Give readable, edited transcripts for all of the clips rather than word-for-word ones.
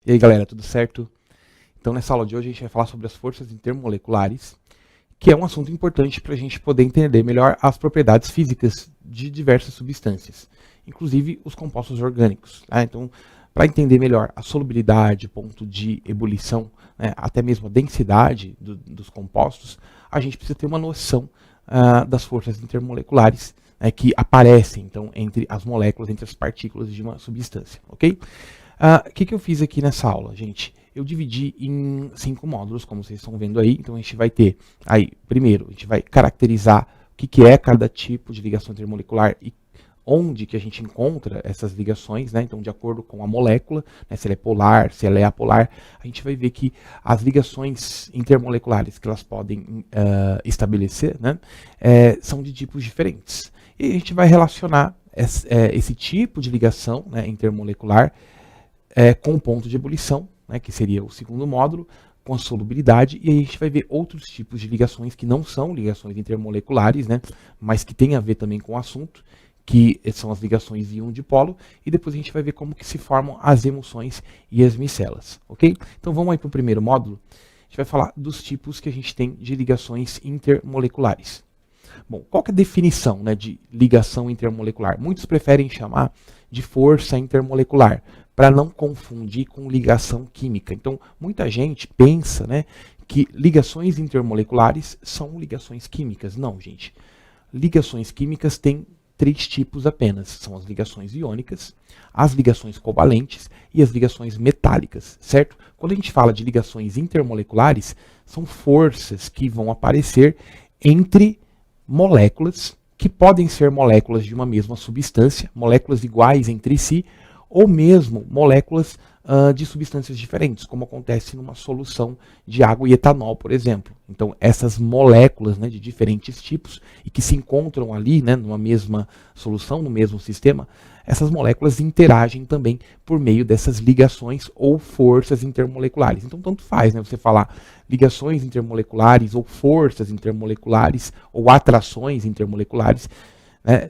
E aí galera, tudo certo? Então nessa aula de hoje a gente vai falar sobre as forças intermoleculares, que é um assunto importante para a gente poder entender melhor as propriedades físicas de diversas substâncias, inclusive os compostos orgânicos. Tá? Então, para entender melhor a solubilidade, ponto de ebulição, né, até mesmo a densidade dos compostos, a gente precisa ter uma noção das forças intermoleculares que aparecem então, entre as moléculas, entre as partículas de uma substância. Ok? O que eu fiz aqui nessa aula, gente? Eu dividi em 5 módulos, como vocês estão vendo aí. Então a gente vai ter aí, primeiro, a gente vai caracterizar o que é cada tipo de ligação intermolecular e onde que a gente encontra essas ligações, né? Então, de acordo com a molécula, né, se ela é polar, se ela é apolar, a gente vai ver que as ligações intermoleculares que elas podem estabelecer, né, são de tipos diferentes. E a gente vai relacionar esse tipo de ligação, né, intermolecular com o ponto de ebulição, né, que seria o segundo módulo, com a solubilidade, e aí a gente vai ver outros tipos de ligações que não são ligações intermoleculares, né, mas que tem a ver também com o assunto, que são as ligações íon-dipolo, e depois a gente vai ver como que se formam as emulsões e as micelas, ok? Então vamos aí para o primeiro módulo, a gente vai falar dos tipos que a gente tem de ligações intermoleculares. Bom, qual que é a definição, né, de ligação intermolecular? Muitos preferem chamar de força intermolecular, para não confundir com ligação química. Então, muita gente pensa, né, que ligações intermoleculares são ligações químicas. Não, gente. Ligações químicas têm 3 tipos apenas. São as ligações iônicas, as ligações covalentes e as ligações metálicas, certo? Quando a gente fala de ligações intermoleculares, são forças que vão aparecer entre moléculas, que podem ser moléculas de uma mesma substância, moléculas iguais entre si, ou mesmo moléculas de substâncias diferentes, como acontece numa solução de água e etanol, por exemplo. Então, essas moléculas, né, de diferentes tipos e que se encontram ali, né, numa mesma solução, no mesmo sistema, essas moléculas interagem também por meio dessas ligações ou forças intermoleculares. Então, tanto faz, né, você falar ligações intermoleculares ou forças intermoleculares ou atrações intermoleculares.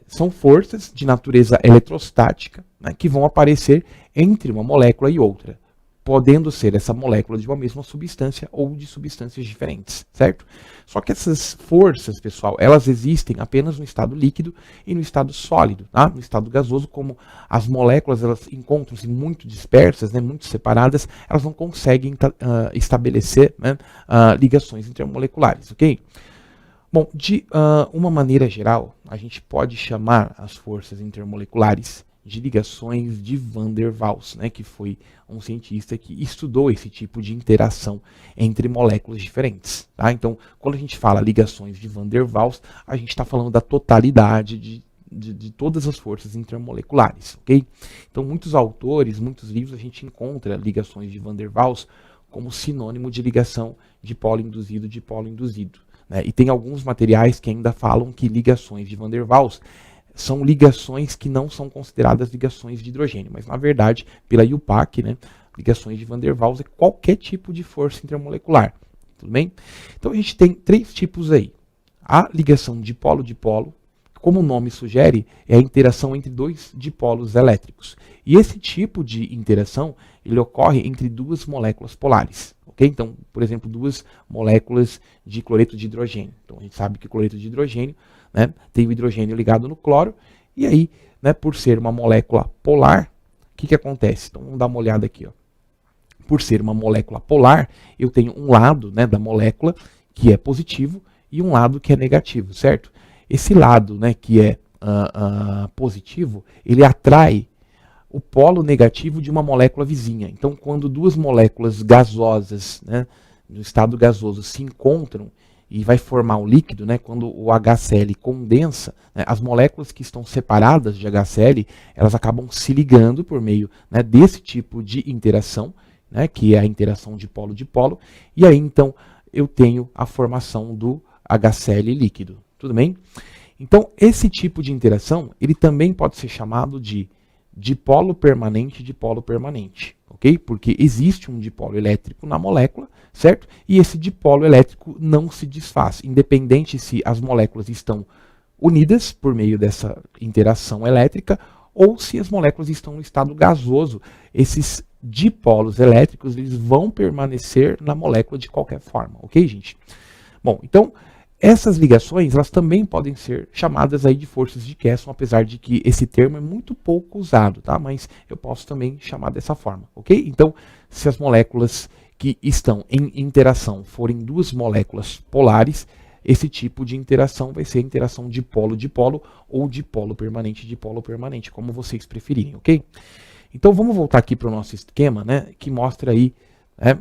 São forças de natureza eletrostática, né, que vão aparecer entre uma molécula e outra, podendo ser essa molécula de uma mesma substância ou de substâncias diferentes, certo? Só que essas forças, pessoal, elas existem apenas no estado líquido e no estado sólido, tá? No estado gasoso, como as moléculas elas encontram-se muito dispersas, né, muito separadas, elas não conseguem estabelecer, né, ligações intermoleculares, ok? Bom, de uma maneira geral, a gente pode chamar as forças intermoleculares de ligações de Van der Waals, né, que foi um cientista que estudou esse tipo de interação entre moléculas diferentes. Tá? Então, quando a gente fala ligações de Van der Waals, a gente está falando da totalidade de todas as forças intermoleculares. Okay? Então, muitos autores, muitos livros, a gente encontra ligações de Van der Waals como sinônimo de ligação de polo induzido de polo induzido. E tem alguns materiais que ainda falam que ligações de Van der Waals são ligações que não são consideradas ligações de hidrogênio, mas na verdade, pela IUPAC, né, ligações de Van der Waals é qualquer tipo de força intermolecular, tudo bem? Então a gente tem 3 tipos aí. A ligação dipolo-dipolo, como o nome sugere, é a interação entre 2 dipolos elétricos. E esse tipo de interação, ele ocorre entre 2 moléculas polares. Okay? Então, por exemplo, 2 moléculas de cloreto de hidrogênio. Então, a gente sabe que o cloreto de hidrogênio, né, tem o hidrogênio ligado no cloro, e aí, né, por ser uma molécula polar, o que acontece? Então, vamos dar uma olhada aqui. Ó. Por ser uma molécula polar, eu tenho um lado, né, da molécula que é positivo e um lado que é negativo, certo? Esse lado, né, que é positivo, ele atrai o polo negativo de uma molécula vizinha. Então, quando 2 moléculas gasosas, né, no estado gasoso, se encontram e vai formar um líquido, né, quando o HCl condensa, né, as moléculas que estão separadas de HCl, elas acabam se ligando por meio, né, desse tipo de interação, né, que é a interação de polo, e aí então eu tenho a formação do HCl líquido. Tudo bem? Então, esse tipo de interação, ele também pode ser chamado de dipolo permanente, ok? Porque existe um dipolo elétrico na molécula, certo? E esse dipolo elétrico não se desfaz, independente se as moléculas estão unidas por meio dessa interação elétrica ou se as moléculas estão no estado gasoso. Esses dipolos elétricos eles vão permanecer na molécula de qualquer forma, ok, gente? Bom, então essas ligações elas também podem ser chamadas aí de forças de Keston, apesar de que esse termo é muito pouco usado, tá? Mas eu posso também chamar dessa forma, ok? Então, se as moléculas que estão em interação forem duas moléculas polares, esse tipo de interação vai ser a interação dipolo-dipolo ou dipolo permanente, como vocês preferirem, ok? Então vamos voltar aqui para o nosso esquema, né, que mostra aí, né,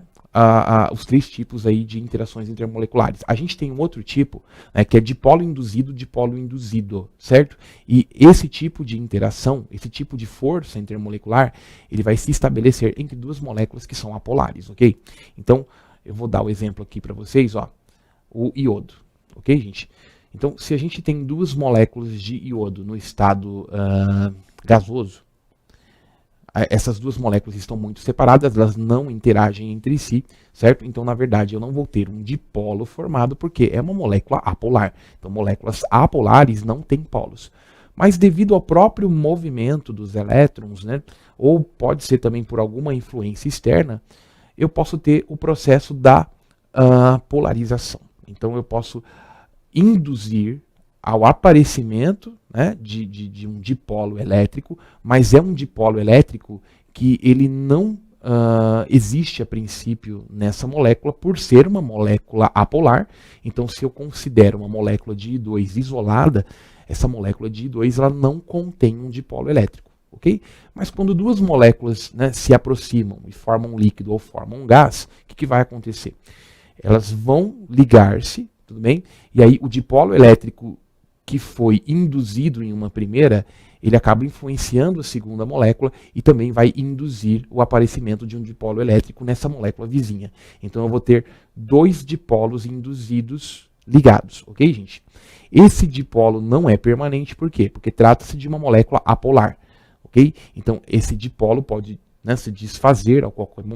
os três tipos aí de interações intermoleculares. A gente tem um outro tipo, né, que é dipolo induzido, certo? E esse tipo de interação, esse tipo de força intermolecular, ele vai se estabelecer entre duas moléculas que são apolares, ok? Então, eu vou dar o exemplo aqui para vocês, ó, o iodo, ok, gente? Então, se a gente tem duas moléculas de iodo no estado gasoso, essas duas moléculas estão muito separadas, elas não interagem entre si, certo? Então, na verdade, eu não vou ter um dipolo formado porque é uma molécula apolar. Então, moléculas apolares não têm polos. Mas devido ao próprio movimento dos elétrons, né, ou pode ser também por alguma influência externa, eu posso ter o processo da polarização. Então, eu posso induzir ao aparecimento, né, de um dipolo elétrico, mas é um dipolo elétrico que ele não existe a princípio nessa molécula por ser uma molécula apolar. Então, se eu considero uma molécula de I2 isolada, essa molécula de I2 ela não contém um dipolo elétrico, ok? Mas quando duas moléculas, né, se aproximam e formam um líquido ou formam um gás, o que vai acontecer? Elas vão ligar-se, tudo bem? E aí o dipolo elétrico que foi induzido em uma primeira, ele acaba influenciando a segunda molécula e também vai induzir o aparecimento de um dipolo elétrico nessa molécula vizinha. Então eu vou ter dois dipolos induzidos ligados, ok, gente? Esse dipolo não é permanente, por quê? Porque trata-se de uma molécula apolar, ok? Então esse dipolo pode, né, se desfazer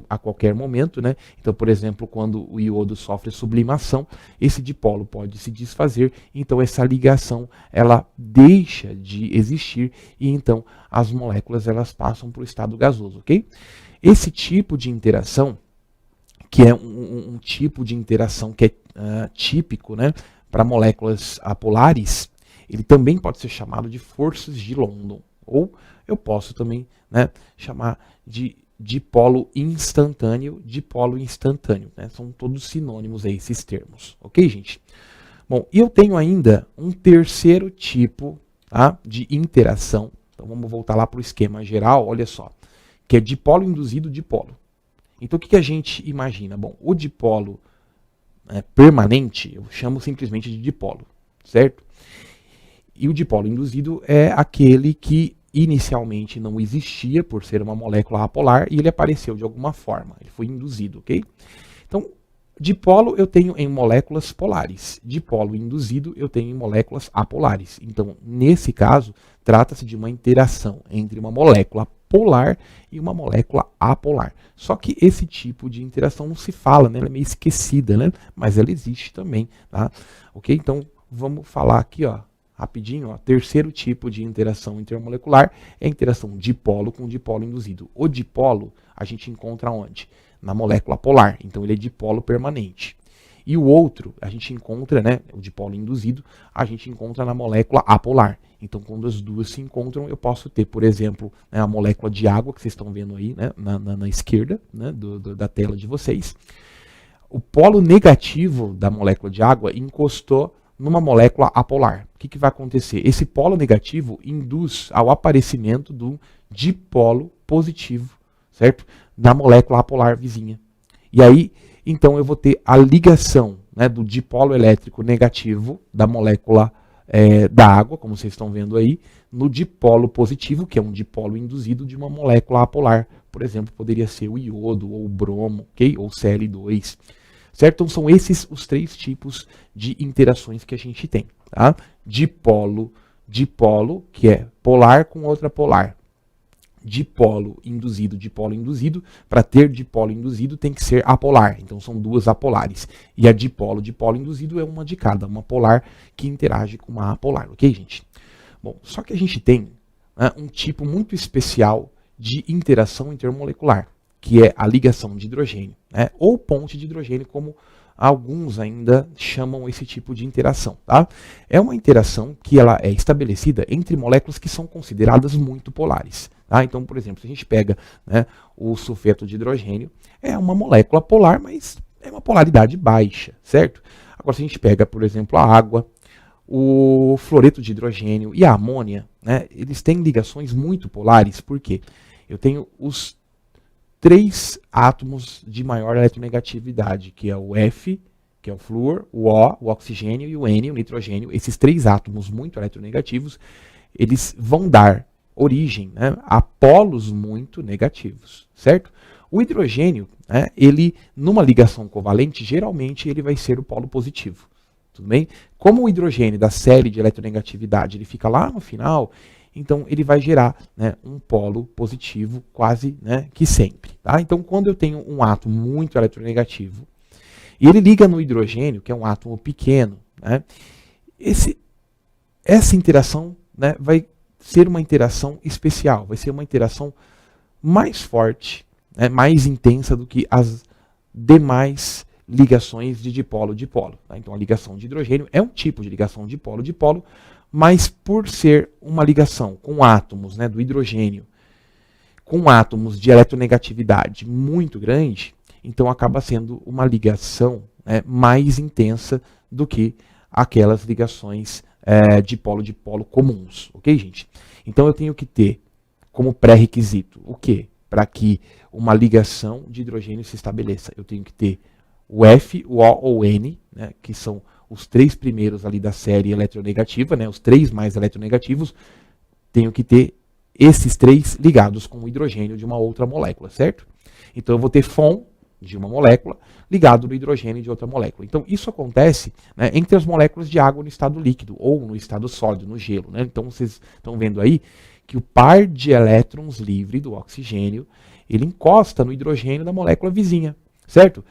a qualquer momento, né? Então, por exemplo, quando o iodo sofre sublimação, esse dipolo pode se desfazer, então essa ligação ela deixa de existir e então as moléculas elas passam para o estado gasoso, ok? Esse tipo de interação, que é um tipo de interação que é típico, né, para moléculas apolares, ele também pode ser chamado de forças de London, ou eu posso também, né, chamar de dipolo instantâneo, né? São todos sinônimos aí, esses termos, ok, gente? Bom, e eu tenho ainda um terceiro tipo, tá, de interação. Então vamos voltar lá para o esquema geral, olha só, que é dipolo induzido dipolo. Então o que a gente imagina? Bom, o dipolo permanente eu chamo simplesmente de dipolo, certo? E o dipolo induzido é aquele que inicialmente não existia por ser uma molécula apolar e ele apareceu de alguma forma, ele foi induzido, ok? Então, dipolo eu tenho em moléculas polares, dipolo induzido eu tenho em moléculas apolares. Então, nesse caso, trata-se de uma interação entre uma molécula polar e uma molécula apolar. Só que esse tipo de interação não se fala, né? Ela é meio esquecida, né? Mas ela existe também, tá? Ok? Então, vamos falar aqui, ó, rapidinho, ó, terceiro tipo de interação intermolecular é a interação dipolo com dipolo induzido. O dipolo a gente encontra onde? Na molécula polar, então ele é dipolo permanente. E o outro a gente encontra, né, o dipolo induzido, a gente encontra na molécula apolar. Então quando as duas se encontram, eu posso ter, por exemplo, né, a molécula de água que vocês estão vendo aí, né, na esquerda, né, da tela de vocês. O polo negativo da molécula de água encostou numa molécula apolar. O que vai acontecer? Esse polo negativo induz ao aparecimento do dipolo positivo, certo? Na molécula apolar vizinha. E aí, então, eu vou ter a ligação, né, do dipolo elétrico negativo da molécula da água, como vocês estão vendo aí, no dipolo positivo, que é um dipolo induzido de uma molécula apolar. Por exemplo, poderia ser o iodo ou o bromo, ok? Ou Cl2. Certo? Então são esses os três tipos de interações que a gente tem. Tá? Dipolo, que é polar com outra polar. Dipolo induzido. Para ter dipolo induzido tem que ser apolar. Então são duas apolares. E a dipolo induzido é uma de cada, uma polar que interage com uma apolar. Ok, gente? Bom, só que a gente tem, né, um tipo muito especial de interação intermolecular, que é a ligação de hidrogênio, né? Ou ponte de hidrogênio, como alguns ainda chamam esse tipo de interação. Tá? É uma interação que ela é estabelecida entre moléculas que são consideradas muito polares. Tá? Então, por exemplo, se a gente pega, né, o sulfeto de hidrogênio, é uma molécula polar, mas é uma polaridade baixa, certo? Agora, se a gente pega, por exemplo, a água, o fluoreto de hidrogênio e a amônia, né, eles têm ligações muito polares, porque eu tenho os 3 átomos de maior eletronegatividade, que é o F, que é o flúor, o oxigênio, e o N, o nitrogênio. Esses 3 átomos muito eletronegativos, eles vão dar origem, né, a polos muito negativos, certo? O hidrogênio, né, ele, numa ligação covalente, geralmente ele vai ser o polo positivo. Tudo bem? Como o hidrogênio da série de eletronegatividade ele fica lá no final, então ele vai gerar, né, um polo positivo quase, né, que sempre. Tá? Então quando eu tenho um átomo muito eletronegativo e ele liga no hidrogênio, que é um átomo pequeno, né, essa interação, né, vai ser uma interação especial, vai ser uma interação mais forte, né, mais intensa do que as demais ligações de dipolo-dipolo. Tá? Então a ligação de hidrogênio é um tipo de ligação de dipolo-dipolo, mas por ser uma ligação com átomos, né, do hidrogênio, com átomos de eletronegatividade muito grande, então acaba sendo uma ligação, né, mais intensa do que aquelas ligações dipolo-dipolo comuns. Ok, gente? Então eu tenho que ter como pré-requisito o quê? Para que uma ligação de hidrogênio se estabeleça. Eu tenho que ter o F, o O ou o N, né, que são os 3 primeiros ali da série eletronegativa, né, os 3 mais eletronegativos, tenho que ter esses 3 ligados com o hidrogênio de uma outra molécula, certo? Então eu vou ter FON de uma molécula ligado no hidrogênio de outra molécula. Então isso acontece, né, entre as moléculas de água no estado líquido ou no estado sólido, no gelo. Né? Então vocês estão vendo aí que o par de elétrons livre do oxigênio, ele encosta no hidrogênio da molécula vizinha, certo?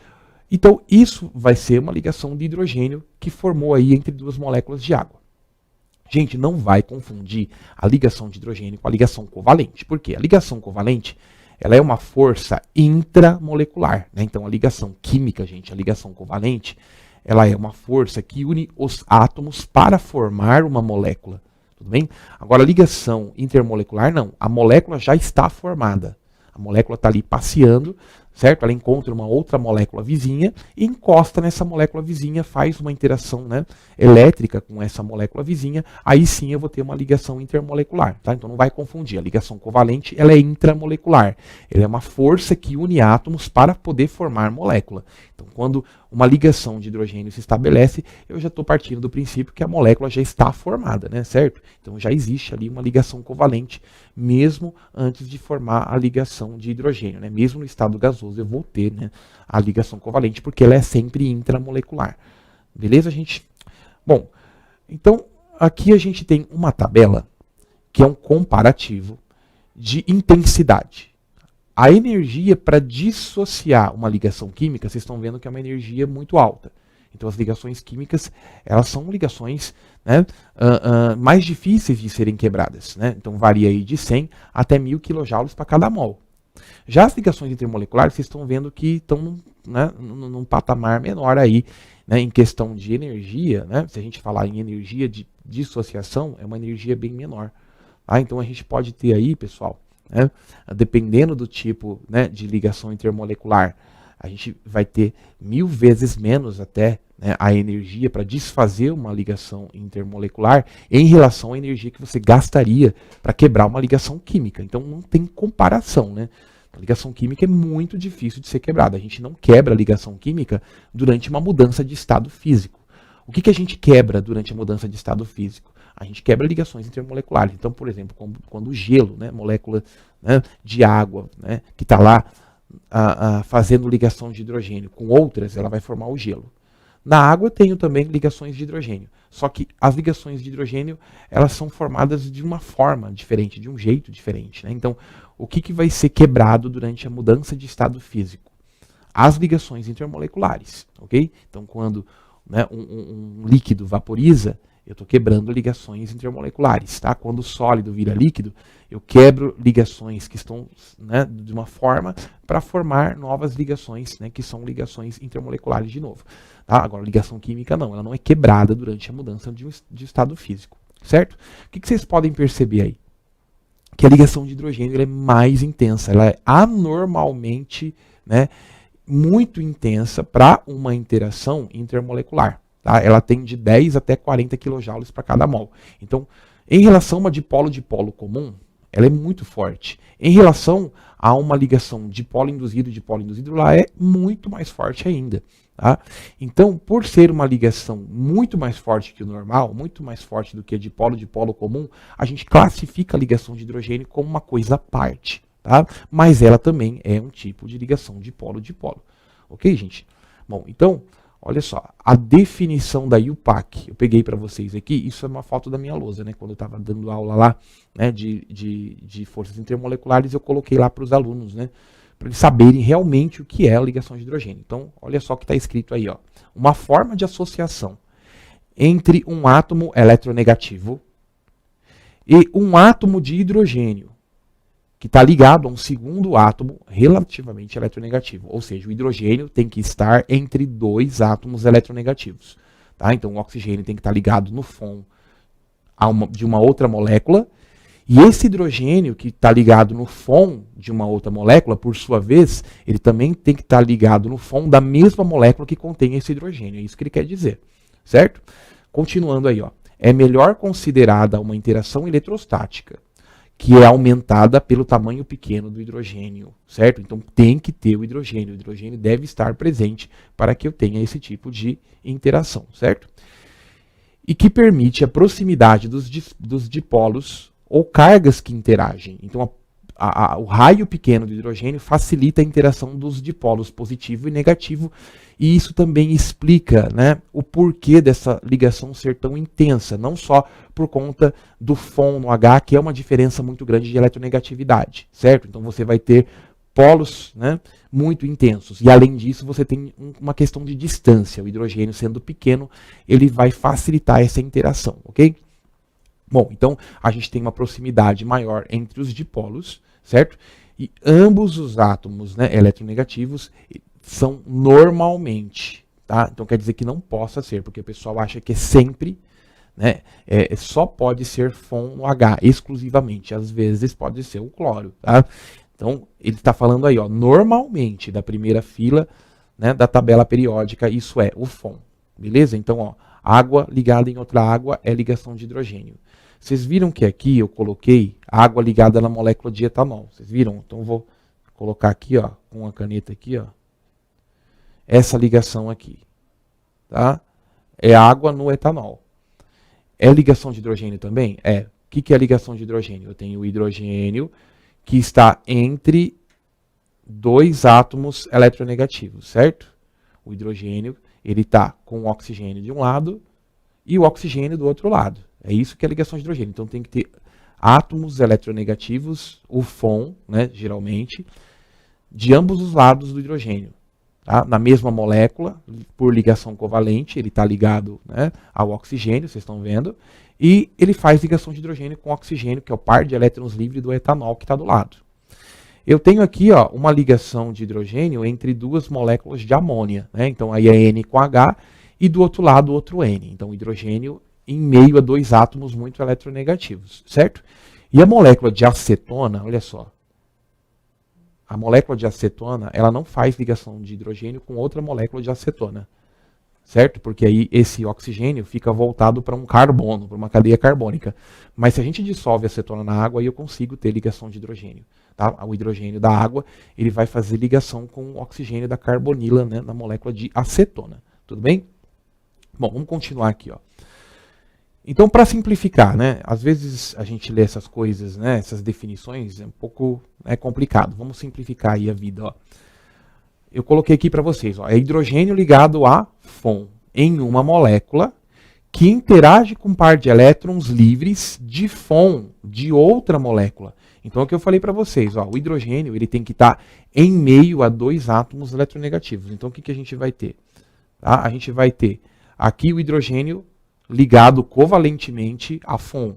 Então, isso vai ser uma ligação de hidrogênio que formou aí entre 2 moléculas de água. Gente, não vai confundir a ligação de hidrogênio com a ligação covalente. Por quê? A ligação covalente, ela é uma força intramolecular. Né? Então, a ligação química, gente, a ligação covalente, ela é uma força que une os átomos para formar uma molécula. Tudo bem? Agora, a ligação intermolecular, não. A molécula já está formada. A molécula está ali passeando, certo? Ela encontra uma outra molécula vizinha e encosta nessa molécula vizinha, faz uma interação, né, elétrica com essa molécula vizinha, aí sim eu vou ter uma ligação intermolecular. Tá? Então não vai confundir, a ligação covalente ela é intramolecular, ela é uma força que une átomos para poder formar molécula. Então quando uma ligação de hidrogênio se estabelece, eu já estou partindo do princípio que a molécula já está formada, né, certo? Então já existe ali uma ligação covalente, mesmo antes de formar a ligação de hidrogênio, né? Mesmo no estado gasoso eu vou ter, né, a ligação covalente, porque ela é sempre intramolecular. Beleza, gente? Bom, então aqui a gente tem uma tabela que é um comparativo de intensidade. A energia para dissociar uma ligação química, vocês estão vendo que é uma energia muito alta. Então as ligações químicas, elas são ligações, né, mais difíceis de serem quebradas. Né? Então varia aí de 100 até 1000 kJ para cada mol. Já as ligações intermoleculares, vocês estão vendo que estão, né, num patamar menor aí, né, em questão de energia. Né? Se a gente falar em energia de dissociação, é uma energia bem menor. Tá? Então a gente pode ter aí, pessoal, né, dependendo do tipo, né, de ligação intermolecular, a gente vai ter 1000 vezes menos até, né, a energia para desfazer uma ligação intermolecular em relação à energia que você gastaria para quebrar uma ligação química. Então não tem comparação, né? A ligação química é muito difícil de ser quebrada. A gente não quebra a ligação química durante uma mudança de estado físico. O que a gente quebra durante a mudança de estado físico? A gente quebra ligações intermoleculares. Então, por exemplo, quando o gelo, né, molécula, né, de água, né, que está lá fazendo ligação de hidrogênio com outras, ela vai formar o gelo. Na água eu tenho também ligações de hidrogênio. Só que as ligações de hidrogênio, elas são formadas de uma forma diferente, de um jeito diferente. Né? Então, o que vai ser quebrado durante a mudança de estado físico? As ligações intermoleculares. Okay? Então, quando, né, um líquido vaporiza, Eu estou quebrando ligações intermoleculares, tá? Quando o sólido vira líquido, eu quebro ligações que estão, né, de uma forma para formar novas ligações, né, que são ligações intermoleculares de novo. Tá? Agora, ligação química não, ela não é quebrada durante a mudança de estado físico, certo? O que vocês podem perceber aí? Que a ligação de hidrogênio ela é mais intensa, ela é anormalmente, né, muito intensa para uma interação intermolecular. Tá? Ela tem de 10 até 40 kJ para cada mol. Então, em relação a uma dipolo-dipolo comum, ela é muito forte. Em relação a uma ligação dipolo induzido, lá é muito mais forte ainda. Tá? Então, por ser uma ligação muito mais forte que o normal, muito mais forte do que a dipolo-dipolo comum, a gente classifica a ligação de hidrogênio como uma coisa à parte. Tá? Mas ela também é um tipo de ligação dipolo-dipolo. Ok, gente? Bom, então, olha só, a definição da IUPAC, eu peguei para vocês aqui, isso é uma foto da minha lousa, né? Quando eu estava dando aula lá, né, de forças intermoleculares, eu coloquei lá para os alunos, né? Para eles saberem realmente o que é a ligação de hidrogênio. Então, olha só o que está escrito aí, ó. Uma forma de associação entre um átomo eletronegativo e um átomo de hidrogênio, que está ligado a um segundo átomo relativamente eletronegativo. Ou seja, o hidrogênio tem que estar entre dois átomos eletronegativos. Tá? Então, o oxigênio tem que estar ligado no FON de uma outra molécula. E esse hidrogênio que está ligado no FON de uma outra molécula, por sua vez, ele também tem que estar ligado no FON da mesma molécula que contém esse hidrogênio. É isso que ele quer dizer. Certo? Continuando aí, ó. É melhor considerada uma interação eletrostática que é aumentada pelo tamanho pequeno do hidrogênio, certo? Então tem que ter o hidrogênio deve estar presente para que eu tenha esse tipo de interação, certo? E que permite a proximidade dos dipolos ou cargas que interagem. Então o raio pequeno do hidrogênio facilita a interação dos dipolos positivo e negativo, e isso também explica, né, o porquê dessa ligação ser tão intensa, não só por conta do FON no H, que é uma diferença muito grande de eletronegatividade, certo? Então você vai ter polos, né, muito intensos, e além disso você tem uma questão de distância, o hidrogênio sendo pequeno, ele vai facilitar essa interação, ok? Bom, então a gente tem uma proximidade maior entre os dipolos, certo? E ambos os átomos, né, eletronegativos são normalmente, tá? Então quer dizer que não possa ser, porque o pessoal acha que é sempre, né, só pode ser FON no H, exclusivamente. Às vezes pode ser o cloro, tá? Então ele está falando aí, ó, normalmente, da primeira fila, né, da tabela periódica, isso é o FON, beleza? Então, ó, água ligada em outra água é ligação de hidrogênio. Vocês viram que aqui eu coloquei água ligada na molécula de etanol. Vocês viram? Então eu vou colocar aqui, ó, com a caneta aqui, ó, essa ligação aqui, tá? É água no etanol. É ligação de hidrogênio também? É. O que é a ligação de hidrogênio? Eu tenho o hidrogênio que está entre dois átomos eletronegativos, certo? O hidrogênio, ele está com o oxigênio de um lado e o oxigênio do outro lado. É isso que é a ligação de hidrogênio. Então tem que ter átomos eletronegativos, o FON, né, geralmente, de ambos os lados do hidrogênio. Tá? Na mesma molécula, por ligação covalente, ele está ligado, né, ao oxigênio, vocês estão vendo, e ele faz ligação de hidrogênio com oxigênio, que é o par de elétrons livre do etanol que está do lado. Eu tenho aqui, ó, uma ligação de hidrogênio entre duas moléculas de amônia. Né? Então aí é N com H e do outro lado outro N. Então hidrogênio em meio a dois átomos muito eletronegativos, certo? E a molécula de acetona, olha só, a molécula de acetona, ela não faz ligação de hidrogênio com outra molécula de acetona, certo? Porque aí esse oxigênio fica voltado para um carbono, para uma cadeia carbônica. Mas se a gente dissolve a acetona na água, aí eu consigo ter ligação de hidrogênio. Tá? O hidrogênio da água, ele vai fazer ligação com o oxigênio da carbonila, né, na molécula de acetona. Tudo bem? Bom, vamos continuar aqui, ó. Então, para simplificar, né, às vezes a gente lê essas coisas, né, essas definições, é um pouco complicado. Vamos simplificar aí a vida. Ó. Eu coloquei aqui para vocês, ó, é hidrogênio ligado a FON em uma molécula que interage com um par de elétrons livres de FON de outra molécula. Então, é o que eu falei para vocês, ó, o hidrogênio ele tem que estar em meio a dois átomos eletronegativos. Então, o que a gente vai ter? Tá? A gente vai ter aqui o hidrogênio ligado covalentemente a FON.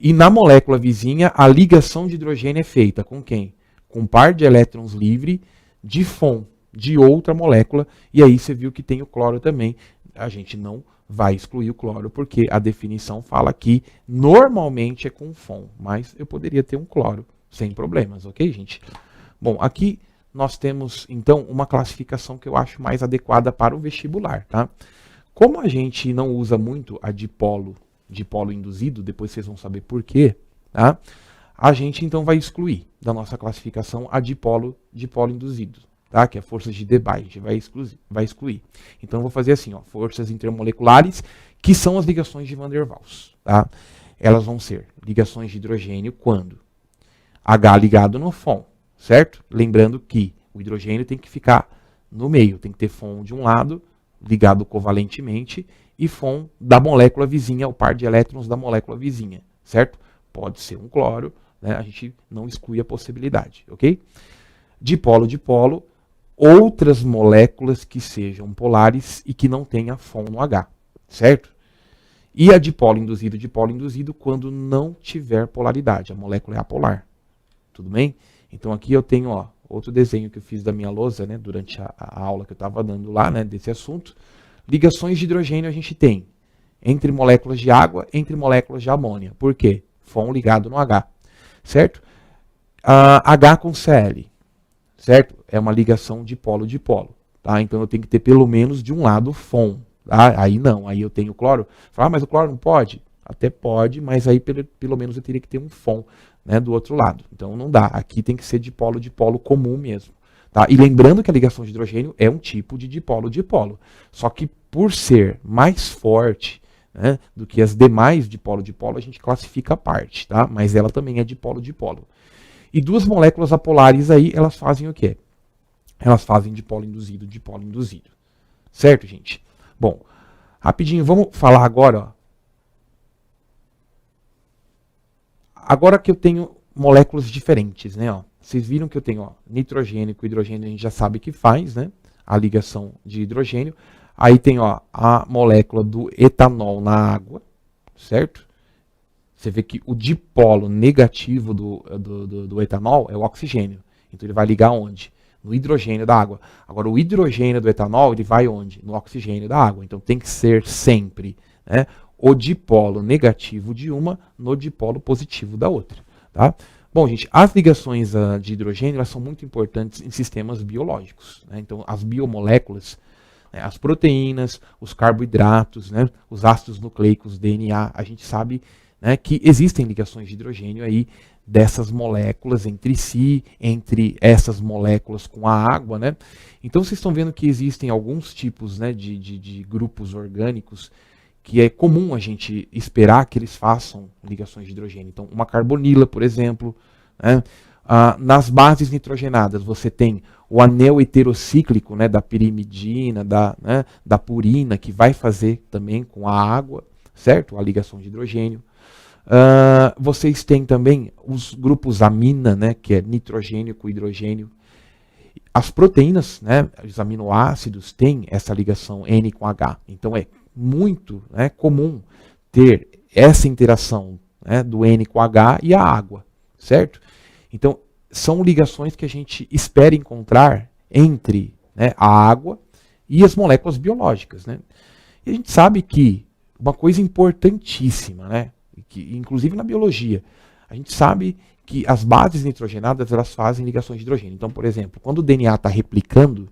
E na molécula vizinha, a ligação de hidrogênio é feita com quem? Com um par de elétrons livre de FON, de outra molécula, e aí você viu que tem o cloro também. A gente não vai excluir o cloro, porque a definição fala que normalmente é com FON, mas eu poderia ter um cloro sem problemas, ok, gente? Bom, aqui nós temos, então, uma classificação que eu acho mais adequada para o vestibular, tá? Como a gente não usa muito a dipolo induzido, depois vocês vão saber por quê, tá? A gente, então, vai excluir da nossa classificação a dipolo induzido, tá? Que é forças de Debye, a gente vai excluir. Então, eu vou fazer assim, ó, forças intermoleculares, que são as ligações de Van der Waals, tá? Elas vão ser ligações de hidrogênio quando H ligado no FON, certo? Lembrando que o hidrogênio tem que ficar no meio, tem que ter FON de um lado, ligado covalentemente, e FON da molécula vizinha, o par de elétrons da molécula vizinha, certo? Pode ser um cloro, né? A gente não exclui a possibilidade, ok? Dipolo, outras moléculas que sejam polares e que não tenha FON no H, certo? E a dipolo induzido quando não tiver polaridade, a molécula é apolar, tudo bem? Então aqui eu tenho, ó, outro desenho que eu fiz da minha lousa, né, durante a aula que eu estava dando lá, né, desse assunto. Ligações de hidrogênio a gente tem entre moléculas de água, entre moléculas de amônia. Por quê? FON ligado no H, certo? H com Cl, certo? É uma ligação dipolo, tá? Então eu tenho que ter pelo menos de um lado FON, tá? Aí não, aí eu tenho cloro. Fala, mas o cloro não pode? Até pode, mas aí pelo menos eu teria que ter um FON, né, do outro lado. Então não dá. Aqui tem que ser dipolo comum mesmo. Tá? E lembrando que a ligação de hidrogênio é um tipo de dipolo. Só que por ser mais forte, né, do que as demais dipolo, a gente classifica a parte. Tá? Mas ela também é dipolo. E duas moléculas apolares aí, elas fazem o quê? Elas fazem dipolo induzido. Certo, gente? Bom, rapidinho, vamos falar agora, ó. Agora que eu tenho moléculas diferentes, né? Ó, vocês viram que eu tenho, ó, nitrogênio com hidrogênio, a gente já sabe que faz, né? A ligação de hidrogênio. Aí tem, ó, a molécula do etanol na água, certo? Você vê que o dipolo negativo do etanol é o oxigênio. Então ele vai ligar onde? No hidrogênio da água. Agora o hidrogênio do etanol, ele vai onde? No oxigênio da água. Então tem que ser sempre, né, o dipolo negativo de uma no dipolo positivo da outra. Tá? Bom, gente, as ligações de hidrogênio elas são muito importantes em sistemas biológicos. Né? Então, as biomoléculas, né, as proteínas, os carboidratos, né, os ácidos nucleicos, DNA, a gente sabe, né, que existem ligações de hidrogênio aí dessas moléculas entre si, entre essas moléculas com a água. Né? Então, vocês estão vendo que existem alguns tipos, né, de grupos orgânicos que é comum a gente esperar que eles façam ligações de hidrogênio. Então, uma carbonila, por exemplo, né? Nas bases nitrogenadas, você tem o anel heterocíclico, né, da pirimidina, da purina, que vai fazer também com a água, certo? A ligação de hidrogênio. Vocês têm também os grupos amina, né, que é nitrogênio com hidrogênio. As proteínas, né, os aminoácidos, têm essa ligação N com H. Então, é muito, né, comum ter essa interação, né, do N com H e a água, certo? Então, são ligações que a gente espera encontrar entre, né, a água e as moléculas biológicas. Né? E a gente sabe que uma coisa importantíssima, né, que, inclusive na biologia, a gente sabe que as bases nitrogenadas elas fazem ligações de hidrogênio. Então, por exemplo, quando o DNA está replicando,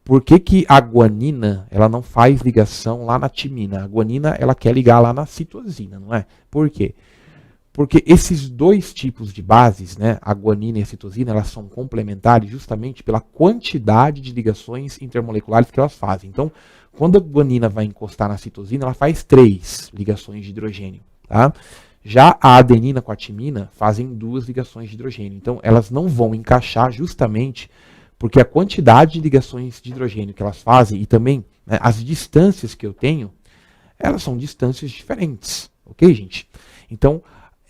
por que a guanina ela não faz ligação lá na timina? A guanina ela quer ligar lá na citosina, não é? Por quê? Porque esses dois tipos de bases, né, a guanina e a citosina, elas são complementares justamente pela quantidade de ligações intermoleculares que elas fazem. Então, quando a guanina vai encostar na citosina, ela faz 3 ligações de hidrogênio. Tá? Já a adenina com a timina fazem 2 ligações de hidrogênio. Então, elas não vão encaixar justamente porque a quantidade de ligações de hidrogênio que elas fazem e também, né, as distâncias que eu tenho, elas são distâncias diferentes. Ok, gente? Então,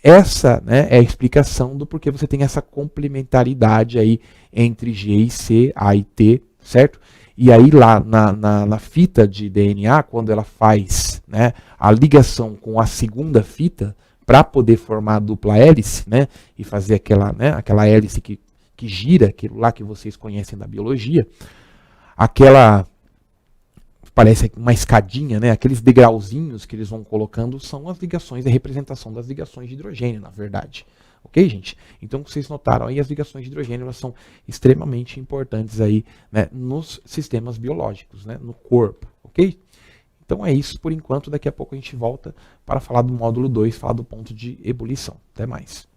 essa, né, é a explicação do porquê você tem essa complementaridade aí entre G e C, A e T, certo? E aí lá na fita de DNA, quando ela faz, né, né, a ligação com a segunda fita para poder formar a dupla hélice, né, e fazer aquela, né, aquela hélice que gira, aquilo lá que vocês conhecem da biologia, aquela, parece uma escadinha, né, aqueles degrauzinhos que eles vão colocando são as ligações, a representação das ligações de hidrogênio, na verdade. Ok, gente? Então, vocês notaram aí, as ligações de hidrogênio elas são extremamente importantes aí, né, nos sistemas biológicos, né, no corpo, ok? Então é isso por enquanto, daqui a pouco a gente volta para falar do módulo 2, falar do ponto de ebulição. Até mais.